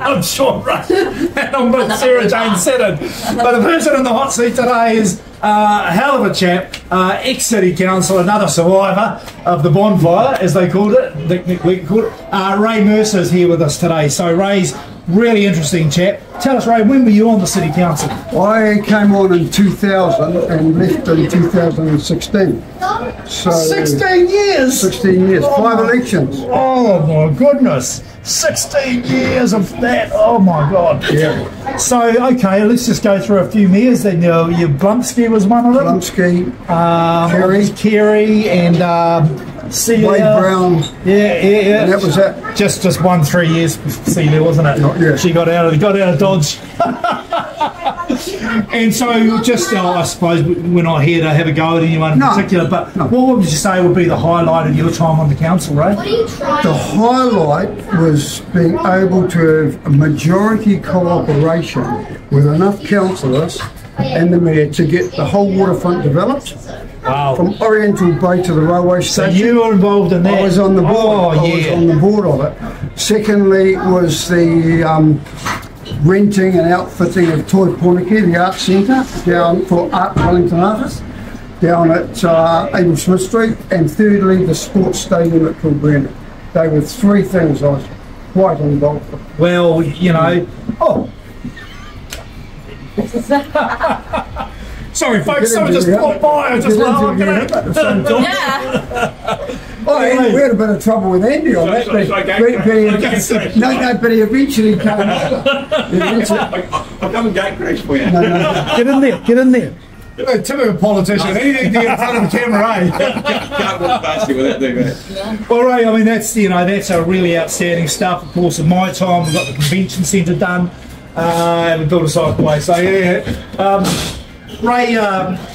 I'm sure, right? And I'm with Sarah Jane Seddon. But the person in the hot seat today is a hell of a chap, ex-city council, another survivor of the bonfire, as they called it. Ray Mercer is here with us today. So Ray's really interesting chap. Tell us, Ray, when were you on the city council? I came on in 2000 and left in 2016. So 16 years? 16 years, 5 elections. Oh my goodness, 16 years of that, oh my God. Yeah. So, okay, let's just go through a few mayors then. Your Blumsky was one of them? Blumsky, Kerry and Celia. Wade Brown. Yeah. And that was it. Just 3 years for Celia, wasn't it? Yeah. She got out of Dodge. And so, just I suppose we're not here to have a go at anyone in particular, but what would you say would be the highlight of your time on the council, Ray? The highlight was being able to have a majority cooperation with enough councillors and the mayor to get the whole waterfront developed. Wow. From Oriental Bay to the railway station. So you were involved in that? I was on the board. Oh, yeah. I was on the board of it. Secondly was the renting and outfitting of Toi Pōneke, the art centre, down for Wellington artists, down at Abel Smith Street. And thirdly, the sports stadium at Kilburn. They were 3 things I was quite involved with. Well, you know... Oh! Sorry folks, someone just popped by, I just laughed at it. Yeah. We had a bit of trouble with Andy on that, but he eventually came over. I'll come and gate crash for you. Get in there. Typical politician, anything to get in front of the camera, eh? Can't walk past you without doing that. Well, Ray, I mean, that's a really outstanding stuff. Of course, in my time, we got the convention centre done, and we built a cycleway. So yeah. Ray,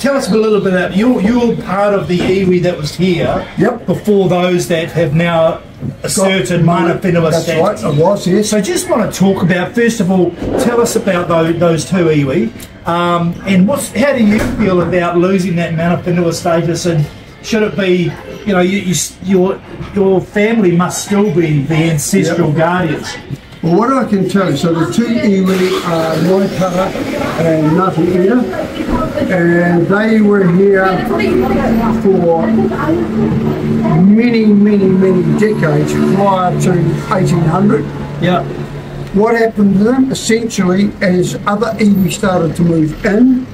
tell us a little bit about you're part of the iwi that was here before those that have now asserted mana whenua status. That's right, I was, yes. So just want to talk about, first of all, tell us about those 2 iwi, and how do you feel about losing that mana whenua status, and should it be, you know, your family must still be the ancestral guardians? Well, what I can tell you, so the 2 iwi are Waipara and Ngāti Ira, and they were here for many decades prior to 1800. Yeah. What happened to them, essentially, as other iwi started to move in,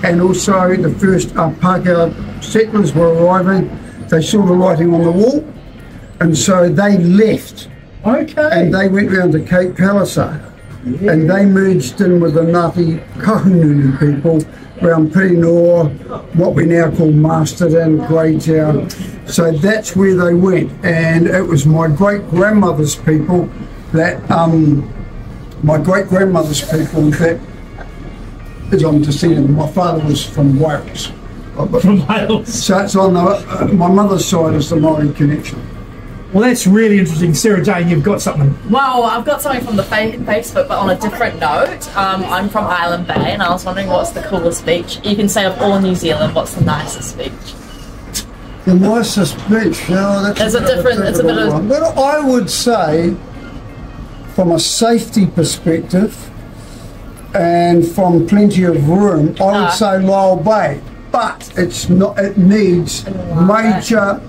and also the first Pākehā settlers were arriving, they saw the writing on the wall, and so they left. Okay. And they went round to Cape Palliser, and they merged in with the Ngāti Kahungunu people around Pirinor, what we now call Masterton, Greytown. So that's where they went, and it was my great-grandmother's people that, is on descendant. My father was from Wales. From Wales. So it's on my mother's side is the Maori connection. Well, that's really interesting. Sarah Jane, you've got something. Well, I've got something from the Facebook, but on a different note. I'm from Island Bay, and I was wondering what's the coolest beach. You can say of all New Zealand, what's the nicest beach? The nicest beach? No, that's a bit of... But I would say, from a safety perspective, and from plenty of room, I would say Lyle Bay. But it's not. It needs major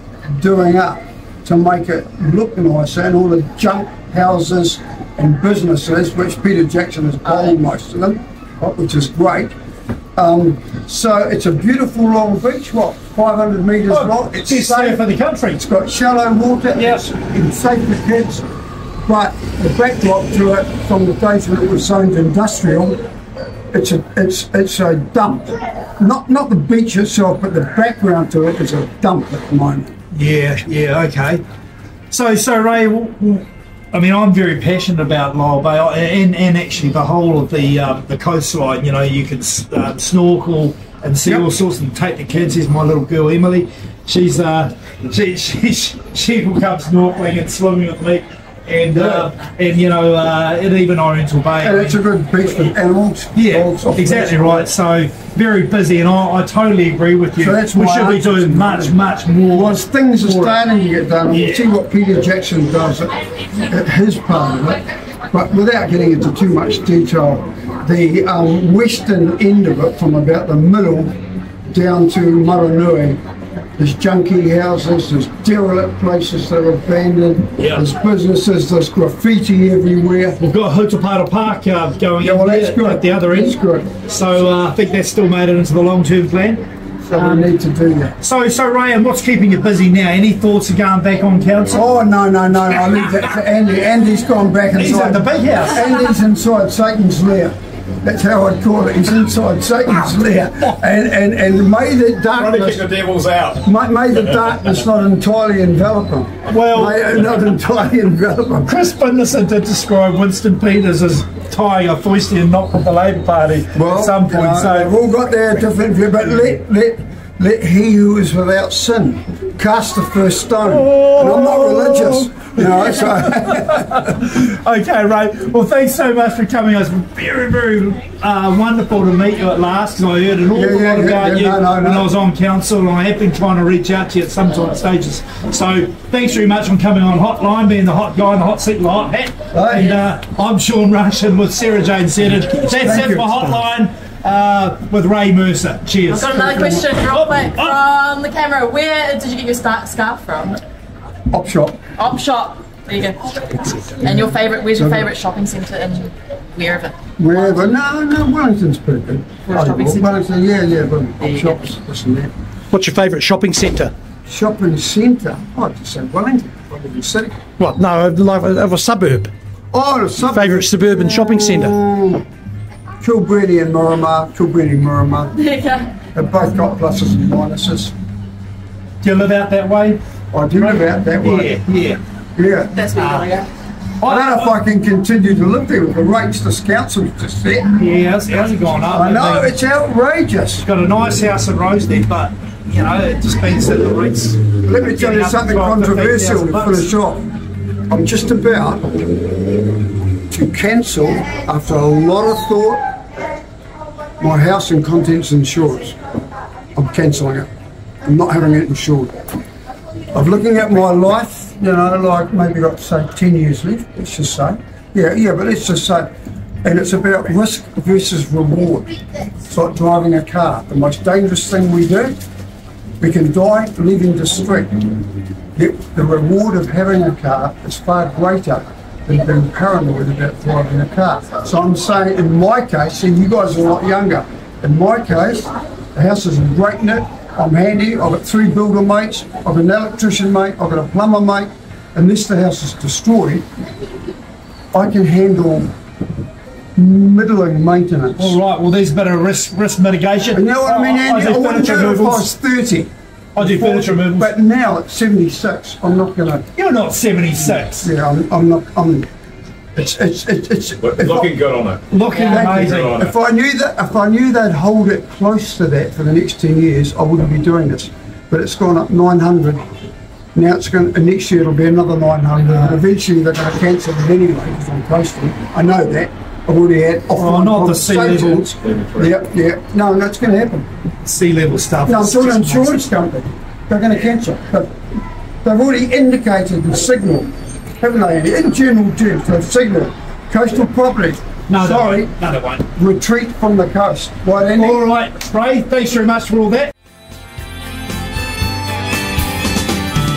doing up to make it look nicer, and all the junk houses and businesses, which Peter Jackson has bowled most of them, which is great. So it's a beautiful long beach, 500 metres long. It's safe for the country. It's got shallow water, it's safe for kids, but the backdrop to it, from the days when it was zoned industrial, it's a dump. Not the beach itself, but the background to it is a dump at the moment. Yeah, okay. So Ray, I mean, I'm very passionate about Lyle Bay, and actually the whole of the coastline. You know, you can snorkel and see all sorts, and take the kids. Here's my little girl Emily. She will come snorkeling and swimming with me. And you know, and even Oriental Bay. And it's a good beach for animals. Yeah, exactly right. So very busy, and I totally agree with you. So that's we should be doing much more. Well, things are starting to get done. And you see what Peter Jackson does at his part of it. But without getting into too much detail, the western end of it, from about the middle down to Maranui, there's junkie houses, there's derelict places that are abandoned, there's businesses, there's graffiti everywhere. We've got Hotapara Park going in that's good. at the other end. That's good. So I think that's still made it into the long-term plan. So we need to do that. So Ray, and what's keeping you busy now? Any thoughts of going back on council? Oh, no. I leave that to Andy. Andy's gone back inside. He's at the big house. Andy's inside Satan's lair. That's how I'd call it. He's inside Satan's lair. And may the Trying to darkness... kick the devils out. May the darkness not entirely envelop him. Well, May it not entirely envelop him. Chris Bindison did describe Winston Peters as tying a Foystian knot with the Labour Party at some point. So they've all got their different view, but let he who is without sin cast the first stone. And I'm not religious, so... Okay, Ray. Well, thanks so much for coming. It was very, very wonderful to meet you at last, because I heard an awful lot about you when I was on council, and I have been trying to reach out to you at some stages. So thanks very much for coming on Hotline, being the hot guy in the hot seat with the hot hat. And I'm Sean Russian with Sarah Jane Seddon. That's it for Hotline. With Ray Mercer. Cheers. I've got another question real quick from the camera. Where did you get your scarf from? Op shop. Op shop. There you go. And your favourite? Where's your favourite shopping centre in wherever? Wherever? No, Wellington's pretty good. Shopping Wellington, but op shops, this and that. What's your favourite shopping centre? Shopping centre? I'd just say Wellington, probably the city. What? No, like of a suburb. Oh, the suburb. Favourite suburban shopping centre? Kilbirnie and Miramar. There you go. They've both got pluses and minuses. Do you live out that way? I do live out that way. Yeah. That's where you want to go. I don't know if I can continue to live there with the rates this council's just set. Yeah, how's it gone up? I know, it's outrageous. Got a nice house in Rosedale, but it just means that the rates. Let me tell you something controversial to finish off. I'm just about to cancel, after a lot of thought, my house and contents insurance. I'm cancelling it. I'm not having it insured. I'm looking at my life, like maybe got, say, 10 years left, let's just say. Yeah, but let's just say, and it's about risk versus reward. It's like driving a car. The most dangerous thing we do, we can die leaving the street. Yet the reward of having a car is far greater than being paranoid about driving a car. So I'm saying, in my case, see, you guys are a lot younger. In my case, the house is a great knit. I'm handy. I've got 3 builder mates. I've got an electrician mate. I've got a plumber mate. Unless the house is destroyed, I can handle middling maintenance. All right. Well, there's a bit of risk mitigation. You know what I mean, Andy? I wouldn't do it if I was 30. I do furniture removals. But now at 76, I'm not going to. You're not 76. Yeah, I'm not. It's looking good on it. Looking amazing. If I knew they'd hold it close to that for the next 10 years, I wouldn't be doing this. But it's gone up 900. Now it's going. And next year it'll be another 900. And eventually they're going to cancel it anyway because I'm close to it. I know that. I've already had offline not the sea level. Yeah. No, it's going to happen. Sea level stuff. No, I'm talking insurance company. They're going to cancel. But they've already indicated the signal, haven't they? In general terms, they've signalled coastal property. No, sorry. No, they won't. Retreat from the coast. Right, Andy? All right, Ray. Thanks very much for all that.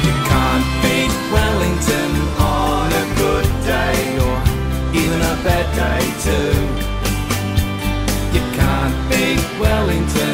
You can't beat Wellington on a good day or even a bad day too. You can't beat Wellington.